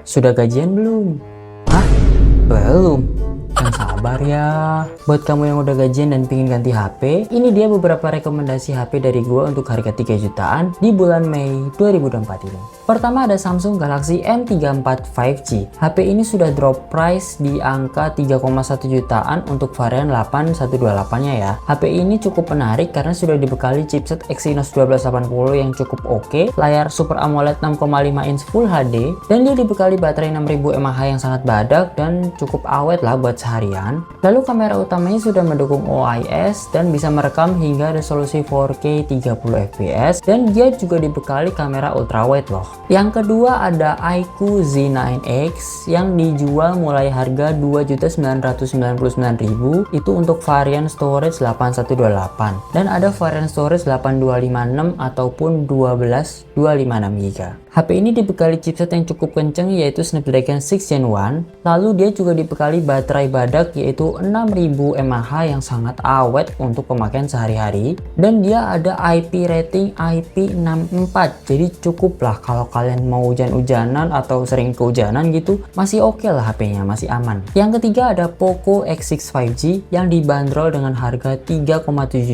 Sudah gajian belum? Hah? Belum? Yang sabar ya. Buat kamu yang udah gajian dan pingin ganti HP, ini dia beberapa rekomendasi HP dari gua untuk harga 3 jutaan di bulan Mei 2024 ini. Pertama ada Samsung Galaxy M34 5G. HP ini sudah drop price di angka 3,1 jutaan untuk varian 8128-nya ya. HP ini cukup menarik karena sudah dibekali chipset Exynos 1280 yang cukup oke, layar Super AMOLED 6,5 inch Full HD, dan dia dibekali baterai 6000 mAh yang sangat badak dan cukup awet lah buat seharian. Lalu kamera utamanya sudah mendukung OIS dan bisa merekam hingga resolusi 4K 30fps, dan dia juga dibekali kamera ultrawide loh. Yang kedua ada iQOO Z9X yang dijual mulai harga 2.999.000 itu untuk varian storage 8128, dan ada varian storage 8256 ataupun 12256GB. HP ini dibekali chipset yang cukup kenceng yaitu Snapdragon 6 Gen 1, lalu dia juga dibekali baterai badak yaitu 6000 mAh yang sangat awet untuk pemakaian sehari-hari, dan dia ada IP rating IP64, jadi cukup lah kalau kalian mau hujan-hujanan atau sering kehujanan gitu, masih oke lah HP-nya, masih aman. Yang ketiga ada Poco X6 5G yang dibanderol dengan harga 3,7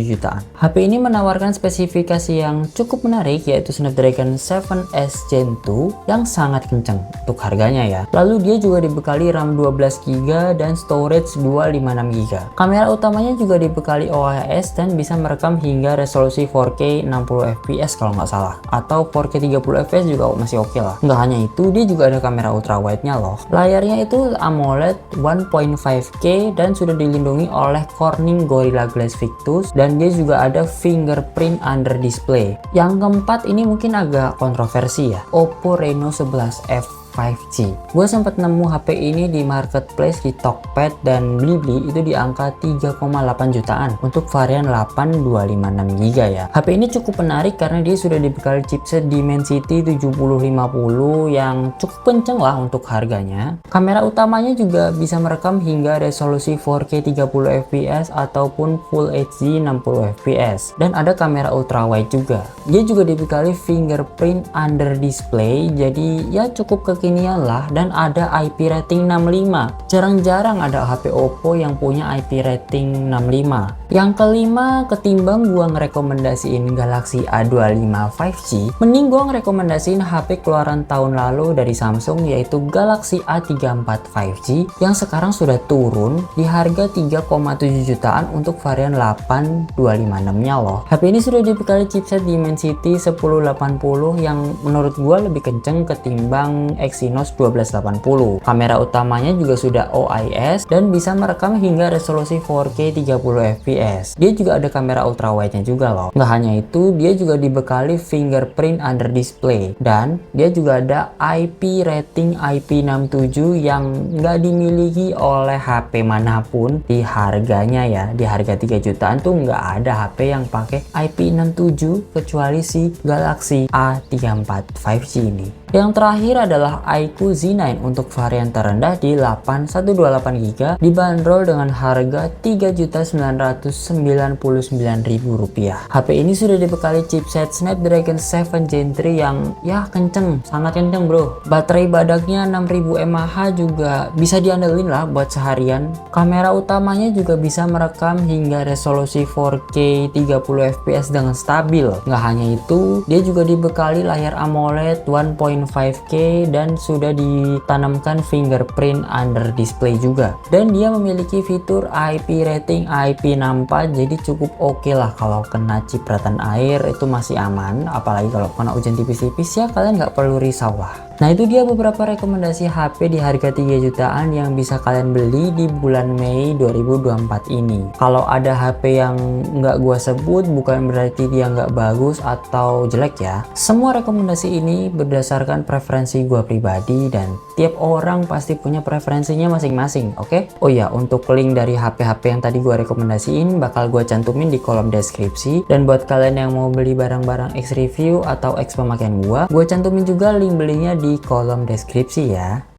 jutaan. HP ini menawarkan spesifikasi yang cukup menarik yaitu Snapdragon 7S Gen 2 yang sangat kenceng untuk harganya ya. Lalu dia juga dibekali RAM 12GB dan storage 256GB. Kamera utamanya juga dibekali OIS dan bisa merekam hingga resolusi 4K 60fps kalau nggak salah, atau 4K 30fps juga masih oke lah. Nggak hanya itu, dia juga ada kamera ultrawide-nya loh. Layarnya itu AMOLED 1.5K dan sudah dilindungi oleh Corning Gorilla Glass Victus, dan dia juga ada fingerprint under display. Yang keempat ini mungkin agak kontroversi ya, Oppo Reno 11F 5G. Gue sempat nemu HP ini di marketplace di Tokped dan Blibli itu di angka 3,8 jutaan untuk varian 8256GB ya. HP ini cukup menarik karena dia sudah dibekali chipset Dimensity 7050 yang cukup kenceng lah untuk harganya. Kamera utamanya juga bisa merekam hingga resolusi 4K 30fps ataupun Full HD 60fps, dan ada kamera ultrawide juga. Dia juga dibekali fingerprint under display, jadi ya cukup kekinian lah, dan ada IP rating 65. Jarang-jarang ada HP Oppo yang punya IP rating 65. Yang kelima, ketimbang gua ngerekomendasiin Galaxy A25 5G, mending gua ngerekomendasiin HP keluaran tahun lalu dari Samsung yaitu Galaxy A34 5G yang sekarang sudah turun di harga 3,7 jutaan untuk varian 8256-nya loh. HP ini sudah dibekali chipset Dimensity 1080 yang menurut gua lebih kenceng ketimbang Exynos 1280. Kamera utamanya juga sudah OIS dan bisa merekam hingga resolusi 4K 30fps. Dia juga ada kamera ultrawide-nya juga loh. Nggak hanya itu, dia juga dibekali fingerprint under display, dan dia juga ada IP rating IP67 yang nggak dimiliki oleh HP manapun di harganya ya. Di harga 3 jutaan tuh nggak ada HP yang pakai IP67 kecuali si Galaxy A34 5G ini. Yang terakhir adalah iQOO Z9 untuk varian terendah di 8128GB dibanderol dengan harga Rp3.999.000. HP ini sudah dibekali chipset Snapdragon 7 Gen 3 yang ya kenceng, sangat kenceng bro. Baterai badaknya 6000 mAh juga bisa diandelin lah buat seharian. Kamera utamanya juga bisa merekam hingga resolusi 4K 30fps dengan stabil. Nggak hanya itu, dia juga dibekali layar AMOLED 1.5K dan sudah ditanamkan fingerprint under display juga, dan dia memiliki fitur IP rating IP64, jadi cukup oke lah kalau kena cipratan air itu masih aman, apalagi kalau kena hujan tipis-tipis ya kalian nggak perlu risau lah. Nah itu dia beberapa rekomendasi HP di harga 3 jutaan yang bisa kalian beli di bulan Mei 2024 ini. Kalau ada HP yang nggak gua sebut bukan berarti dia nggak bagus atau jelek ya. Semua rekomendasi ini berdasarkan preferensi gua pribadi dan tiap orang pasti punya preferensinya masing-masing, oke? Oh ya, untuk link dari HP-HP yang tadi gua rekomendasiin bakal gua cantumin di kolom deskripsi, dan buat kalian yang mau beli barang-barang X review atau X pemakaian gua cantumin juga link belinya di kolom deskripsi ya.